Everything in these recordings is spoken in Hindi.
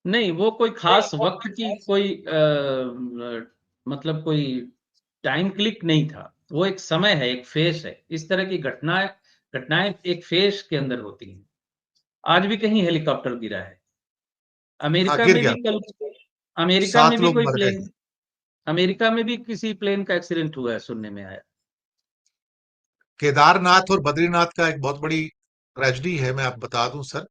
नहीं, वो कोई खास वक्त की कोई मतलब कोई टाइम क्लिक नहीं था। वो एक समय है, एक फेज है। इस तरह की घटनाएं घटनाएं एक फेज के अंदर होती हैं। आज भी कहीं हेलीकॉप्टर गिरा है। हाँ, अमेरिका गिर में गया। भी कल अमेरिका में 7 भी लोग कोई मर गए। प्लेन अमेरिका में भी किसी प्लेन का एक्सीडेंट हुआ है, सुनने में आया। केदारनाथ और बद्रीनाथ का एक बहुत बड़ी ट्रेजेडी है, मैं आप बता दूं सर,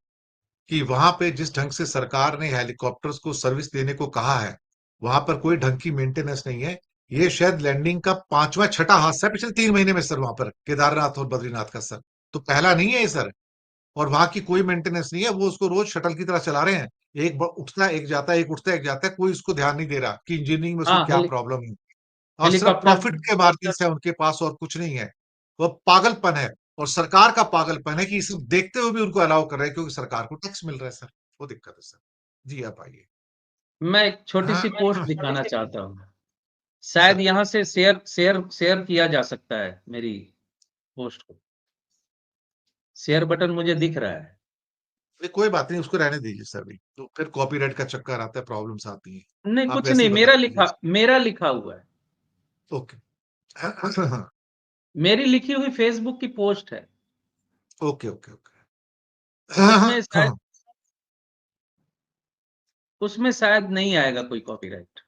कि वहां पे जिस ढंग से सरकार ने हेलीकॉप्टर्स को सर्विस देने को कहा है, वहां पर कोई ढंग की मेंटेनेंस नहीं है। ये शायद लैंडिंग का 5वां 6ठा हादसा है पिछले 3 महीने में सर, वहां पर केदारनाथ और बद्रीनाथ का सर। तो पहला नहीं है ये सर। और वहां की कोई मेंटेनेंस नहीं है, वो उसको रोज शटल की तरह चला रहे हैं। उठता है एक जाता है, एक उठता है एक जाता है, कोई उसको ध्यान नहीं दे रहा कि इंजीनियरिंग में उसको हाँ, क्या प्रॉब्लम है। और सिर्फ हेलीकॉप्टर। प्रॉफिट के मार्जिन है उनके पास, और कुछ नहीं है। वो पागलपन है। और सरकार का पागलपन है कि सिर्फ देखते हुए भी उनको अलाउ कर रहे हैं, क्योंकि सरकार को टैक्स मिल रहा है सर। वो दिक्कत है सर। जी आप आइए। मैं एक छोटी हाँ, सी पोस्ट दिखाना चाहता हूँ। शायद सर। यहाँ से शेयर किया जा सकता है मेरी पोस्ट को। शेयर बटन मुझे दिख रहा है। नहीं, कोई बात नहीं, उसको रहने दीजिए सर। भी तो फिर कॉपीराइट का चक्कर आता है, प्रॉब्लम्स आती हैं। नहीं, आप कुछ वैसे नहीं, ही बता दीजिए। मेरा लिखा हुआ है। ओके। मेरी लिखी हुई फेसबुक की पोस्ट है। Okay okay okay. उसमें शायद उसमें शायद नहीं आएगा कोई कॉपीराइट।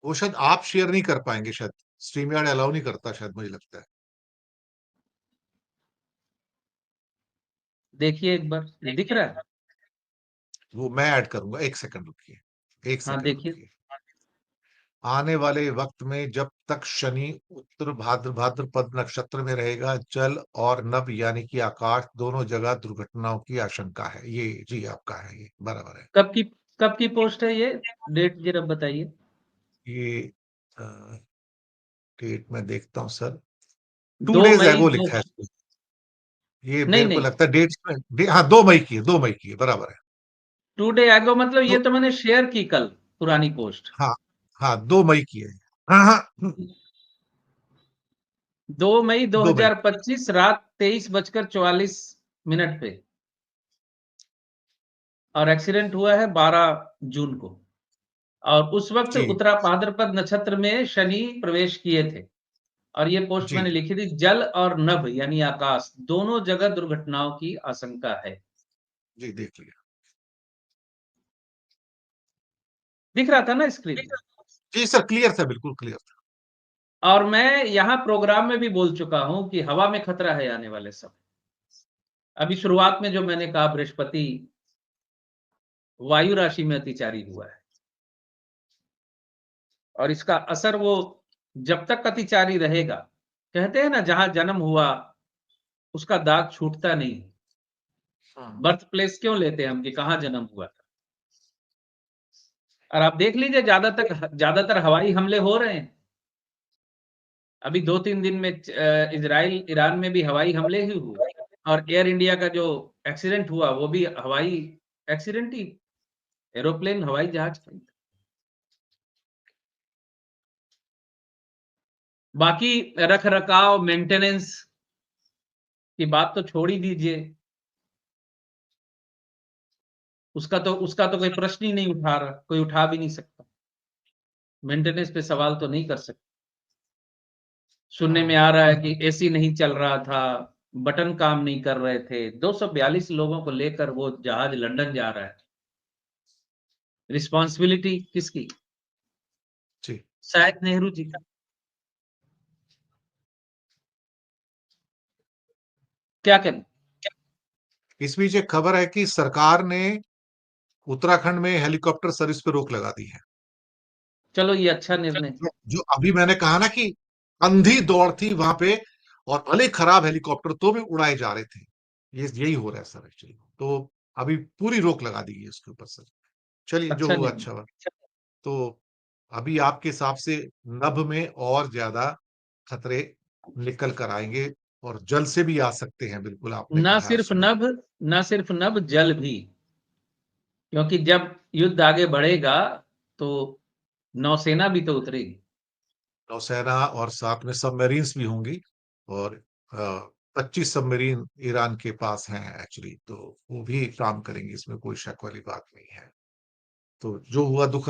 वो शायद आप शेयर नहीं कर पाएंगे, शायद स्ट्रीम यार्ड अलाउ नहीं करता, शायद मुझे लगता है। देखिए एक बार, ये दिख रहा है? वो मैं ऐड करूंगा, 1 सेकंड रुकिए, एक हाँ, सेकंड देखिए। रुकिए। आने वाले वक्त में जब तक शनि उत्तर भाद्रपद नक्षत्र में रहेगा, जल और नभ यानी कि आकाश दोनों जगह दुर्घटनाओं की आशंका है। ये जी आपका है, ये बराबर है। कब की कब की पोस्ट है ये? डेट जरा बताइए। ये डेट में देखता हूँ सर। टू 2 डेज मई एगो दो लिखा है इसमें। ये नहीं, मेरे को नहीं। लगता है डेट हाँ 2 मई की है, 2 मई की है, बराबर है। 2 डे एगो मतलब ये तो तो मैंने शेयर की कल, पुरानी पोस्ट। हाँ, हाँ 2 मई की है। हाँ हाँ 2 मई 2 मई। 2025 रात 23:44 पे। और एक्सीडेंट हुआ है 12 जून को। और उस वक्त जी उत्तरा भाद्रपद नक्षत्र में शनि प्रवेश किए थे। और ये पोस्ट जी मैंने लिखी थी, जल और नभ यानी आकाश दोनों जगह दुर्घटनाओं की आशंका है। जी, देख लिया। दिख रहा था ना स्क्रीन में? जी सर, क्लियर था, बिल्कुल क्लियर था। और मैं यहाँ प्रोग्राम में भी बोल चुका हूं कि हवा में खतरा है आने वाले समय। अभी शुरुआत में जो मैंने कहा, बृहस्पति वायु राशि में अतिचारी हुआ है। और इसका असर वो जब तक अतिचारी रहेगा, कहते हैं ना, जहां जन्म हुआ उसका दाग छूटता नहीं। हाँ बर्थ प्लेस क्यों लेते हैं हम कि कहाँ जन्म हुआ था। और आप देख लीजिए, ज्यादातर हवाई हमले हो रहे हैं। अभी 2-3 दिन में इजराइल ईरान में भी हवाई हमले ही हुए। और एयर इंडिया का जो एक्सीडेंट हुआ वो भी हवाई एक्सीडेंट ही, एरोप्लेन हवाई जहाज था। बाकी रख रखाव मेंटेनेंस की बात तो छोड़ ही दीजिए। उसका तो कोई प्रश्न ही नहीं उठा रहा, कोई उठा भी नहीं सकता। मेंटेनेंस पे सवाल तो नहीं कर सकता। सुनने में हाँ आ रहा है कि एसी नहीं चल रहा था, बटन काम नहीं कर रहे थे। 242 लोगों को लेकर वो जहाज लंदन जा रहा है। रिस्पॉन्सिबिलिटी किसकी? जी। शायद नेहरू जी की। क्या करें? इस बीच एक खबर है कि सरकार ने उत्तराखंड में हेलीकॉप्टर सर्विस पे रोक लगा दी है। चलो, ये अच्छा निर्णय। जो अभी मैंने कहा ना कि अंधी दौड़ थी वहां पे, और भले खराब हेलीकॉप्टर तो भी उड़ाए जा रहे थे। ये यही हो रहा है सर एक्चुअली। तो अभी पूरी रोक लगा दी है उसके ऊपर सर। चलिए, जो अच्छा हुआ निर्णय। अच्छा हुआ। तो अभी आपके हिसाब से नभ में और ज्यादा खतरे निकल कर आएंगे, और जल से भी आ सकते हैं, बिल्कुल आपने ना कहा सिर्फ सही। नभ ना सिर्फ नभ, जल भी। क्योंकि जब युद्ध आगे बढ़ेगा तो नौसेना भी तो उतरेगी। नौसेना और साथ में सबमरीन्स भी होंगी। और 25 सबमरीन ईरान के पास हैं एक्चुअली, तो वो भी काम करेंगे, इसमें कोई शक वाली बात नहीं है। तो जो हुआ दुखद